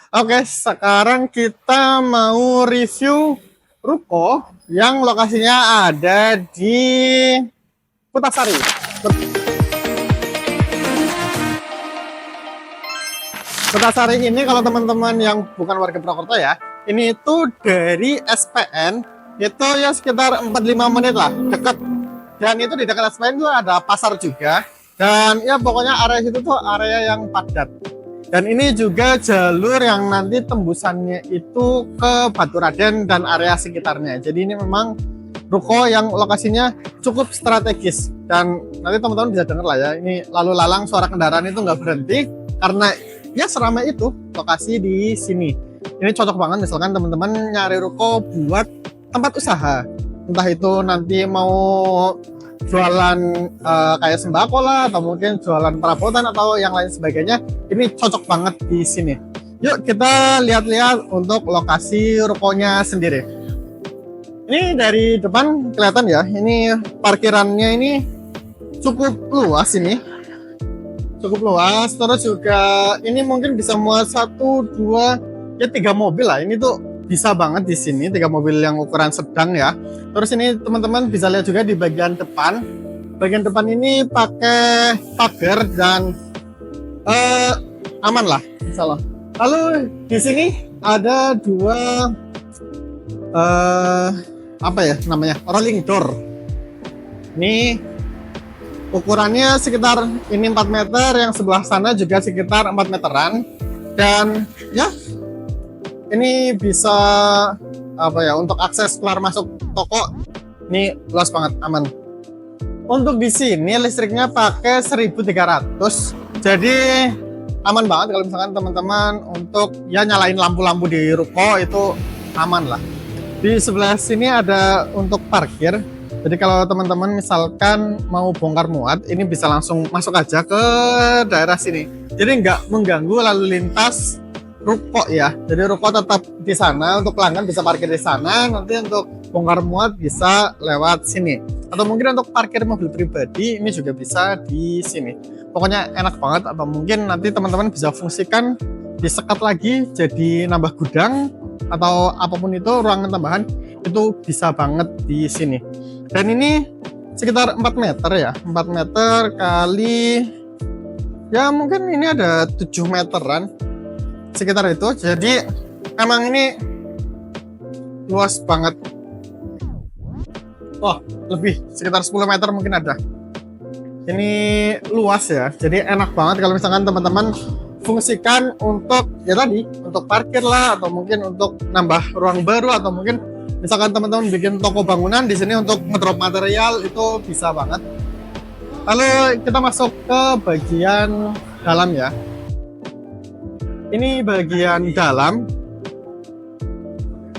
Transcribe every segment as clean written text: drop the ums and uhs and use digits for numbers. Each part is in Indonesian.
Oke, sekarang kita mau review ruko yang lokasinya ada di Putasari. Putasari ini kalau teman-teman yang bukan warga Purwokerto ya, ini itu dari SPN itu ya sekitar 45 menit lah, dekat. Dan itu di dekat SPN itu ada pasar juga. Dan ya pokoknya area situ tuh area yang padat. Dan ini juga jalur yang nanti tembusannya itu ke Baturaden dan area sekitarnya. Jadi ini memang ruko yang lokasinya cukup strategis. Dan nanti teman-teman bisa dengar lah ya, ini lalu lalang suara kendaraan itu nggak berhenti karena ya seramai itu lokasi di sini. Ini cocok banget misalkan teman-teman nyari ruko buat tempat usaha. Entah itu nanti mau jualan kayak sembako lah, atau mungkin jualan perabotan atau yang lain sebagainya, ini cocok banget di sini. Yuk kita lihat-lihat untuk lokasi rukonya sendiri. Ini dari depan kelihatan ya, ini parkirannya ini cukup luas ini, cukup luas. Terus juga ini mungkin bisa muat 1, 2, ya 3 mobil lah. Ini tuh bisa banget di sini, 3 mobil yang ukuran sedang ya. Terus ini teman-teman bisa lihat juga di bagian depan. Bagian depan ini pakai pagar dan aman lah, insya Allah. Lalu di sini ada 2 apa ya namanya, rolling door. Ini ukurannya sekitar ini 4 meter, yang sebelah sana juga sekitar 4 meteran. Dan ya ini bisa apa ya, untuk akses keluar masuk toko ini luas banget, aman. Untuk di sini listriknya pakai 1300, jadi aman banget kalau misalkan teman-teman untuk ya nyalain lampu-lampu di ruko itu aman lah. Di sebelah sini ada untuk parkir, jadi kalau teman-teman misalkan mau bongkar muat ini bisa langsung masuk aja ke daerah sini, jadi nggak mengganggu lalu lintas ruko ya. Jadi ruko tetap di sana, untuk pelanggan bisa parkir di sana, nanti untuk bongkar muat bisa lewat sini, atau mungkin untuk parkir mobil pribadi ini juga bisa di sini. Pokoknya enak banget. Atau mungkin nanti teman-teman bisa fungsikan, disekat lagi jadi nambah gudang atau apapun itu, ruangan tambahan itu bisa banget di sini. Dan ini sekitar 4 meter ya, 4 meter kali ya mungkin ini ada 7 meteran sekitar itu. Jadi emang ini luas banget. Oh, lebih sekitar 10 meter mungkin ada. Ini luas ya, jadi enak banget kalau misalkan teman-teman fungsikan untuk ya tadi, untuk parkir lah, atau mungkin untuk nambah ruang baru, atau mungkin misalkan teman-teman bikin toko bangunan di sini untuk ngedrop material, itu bisa banget. Lalu kita masuk ke bagian dalam ya. Ini bagian dalam.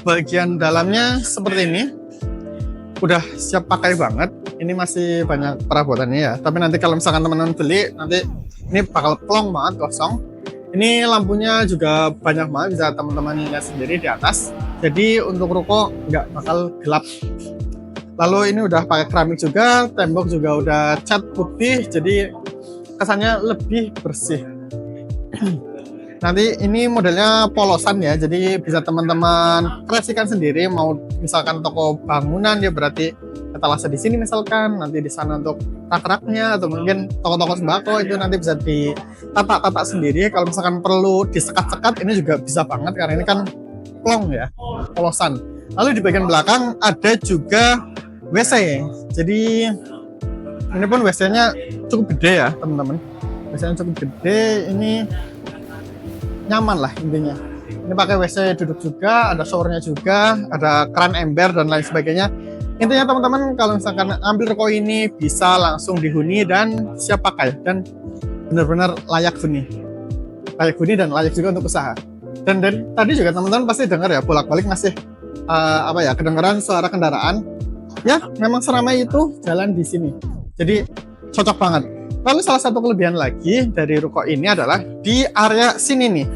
Bagian dalamnya seperti ini. Udah siap pakai banget. Ini masih banyak perabotannya ya. Tapi nanti kalau misalkan teman-teman beli, nanti ini bakal plong banget, kosong. Ini lampunya juga banyak banget, bisa teman-teman lihat sendiri di atas. Jadi untuk ruko nggak bakal gelap. Lalu ini udah pakai keramik juga, tembok juga udah cat putih, jadi kesannya lebih bersih. Nanti ini modelnya polosan ya, jadi bisa teman-teman kreasikan sendiri. Mau misalkan toko bangunan ya berarti etalase di sini misalkan, nanti di sana untuk rak-raknya, atau mungkin toko-toko sembako itu nanti bisa ditata-tata sendiri. Kalau misalkan perlu disekat-sekat ini juga bisa banget karena ini kan plong ya, polosan. Lalu di bagian belakang ada juga WC. Jadi ini pun WC-nya cukup gede ya teman-teman. WC-nya cukup gede, ini nyaman lah intinya. Ini pakai WC duduk juga, ada showernya juga, ada keran ember dan lain sebagainya. Intinya teman-teman kalau misalkan ambil ruko ini bisa langsung dihuni dan siap pakai, dan benar-benar layak huni. Layak huni dan layak juga untuk usaha. Dan dari tadi juga teman-teman pasti dengar ya, bolak-balik masih apa ya, kedengaran suara kendaraan. Ya, memang seramai itu jalan di sini. Jadi cocok banget. Lalu salah satu kelebihan lagi dari ruko ini adalah di area sini nih.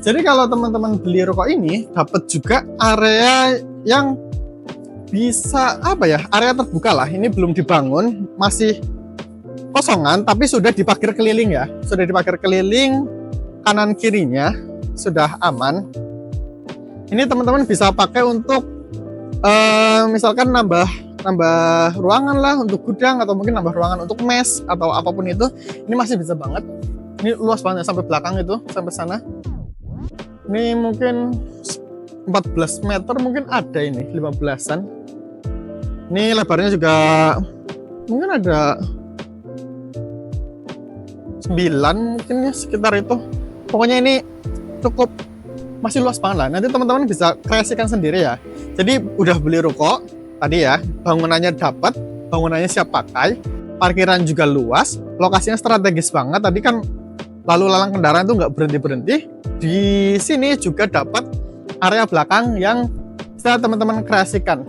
Jadi kalau teman-teman beli ruko ini dapat juga area yang bisa apa ya, area terbuka lah. Ini belum dibangun, masih kosongan, tapi sudah diparkir keliling ya. Sudah diparkir keliling kanan kirinya. sudah aman. Ini teman-teman bisa pakai untuk misalkan nambah ruangan lah untuk gudang, atau mungkin nambah ruangan untuk mes atau apapun itu. Ini masih bisa banget. Ini luas banget sampai belakang itu, sampai sana. Ini mungkin 14 meter mungkin ada, ini 15-an. Ini lebarnya juga mungkin ada 9 mungkin ya, sekitar itu. Pokoknya ini cukup masih luas banget lah. Nanti teman-teman bisa kreasikan sendiri ya. Jadi udah beli ruko tadi ya, bangunannya dapat, bangunannya siap pakai, parkiran juga luas, lokasinya strategis banget. Tadi kan lalu lalang kendaraan itu nggak berhenti-berhenti. Di sini juga dapat area belakang yang bisa teman-teman kreasikan.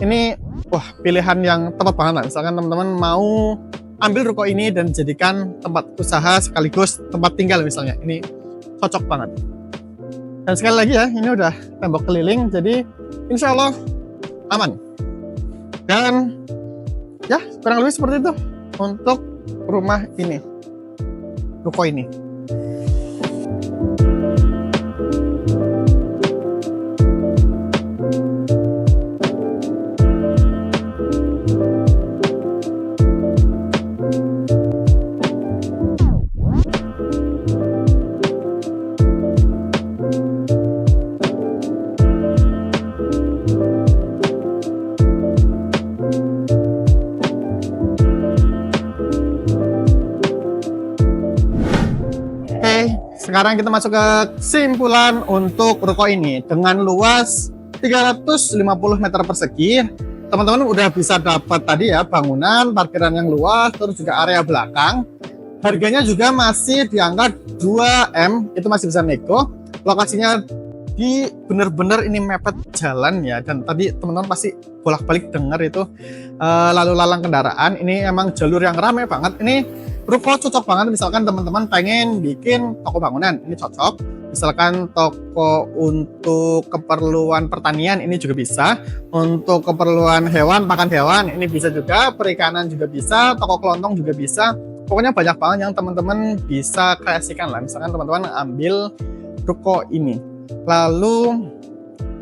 Ini wah, pilihan yang tepat banget lah. Misalkan teman-teman mau ambil ruko ini dan jadikan tempat usaha sekaligus tempat tinggal misalnya, ini cocok banget. Dan sekali lagi ya, ini udah tembok keliling, jadi insya Allah aman. Dan ya, kurang lebih seperti itu untuk rumah ini, ruko ini. Sekarang kita masuk ke kesimpulan untuk ruko ini. Dengan luas 350 meter persegi, teman-teman udah bisa dapat tadi ya, bangunan, parkiran yang luas, terus juga area belakang. Harganya juga masih di angka 2M, itu masih bisa nego. Lokasinya di bener-bener ini mepet jalan ya, dan tadi teman-teman pasti bolak-balik dengar itu lalu lalang kendaraan. Ini emang jalur yang ramai banget. Ini ruko cocok banget misalkan teman-teman pengen bikin toko bangunan, ini cocok. Misalkan toko untuk keperluan pertanian, ini juga bisa. Untuk keperluan hewan, pakan hewan, ini bisa juga. Perikanan juga bisa, toko kelontong juga bisa. Pokoknya banyak banget yang teman-teman bisa kreasikan lah. Misalkan teman-teman ambil ruko ini. Lalu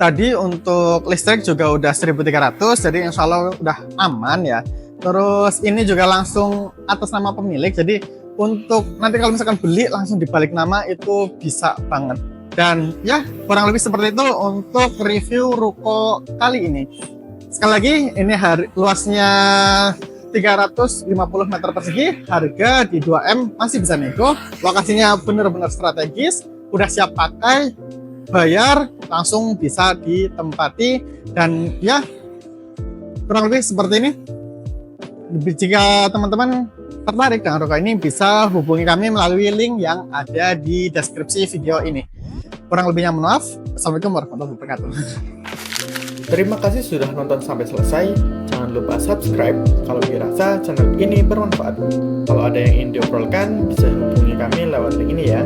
tadi untuk listrik juga udah 1.300, jadi insya Allah udah aman ya. Terus ini juga langsung atas nama pemilik, jadi untuk nanti kalau misalkan beli langsung dibalik nama itu bisa banget. Dan ya, kurang lebih seperti itu untuk review ruko kali ini. Sekali lagi, ini luasnya 350 meter persegi, harga di 2M masih bisa nego. Lokasinya benar-benar strategis, udah siap pakai, bayar langsung bisa ditempati. Dan ya, kurang lebih seperti ini. Jika teman-teman tertarik dengan ruko ini, bisa hubungi kami melalui link yang ada di deskripsi video ini. Kurang lebihnya mohon maaf. Assalamualaikum warahmatullahi wabarakatuh. Terima kasih sudah nonton sampai selesai. Jangan lupa subscribe kalau dirasa channel ini bermanfaat. Kalau ada yang ingin diobrolkan, bisa hubungi kami lewat link ini ya.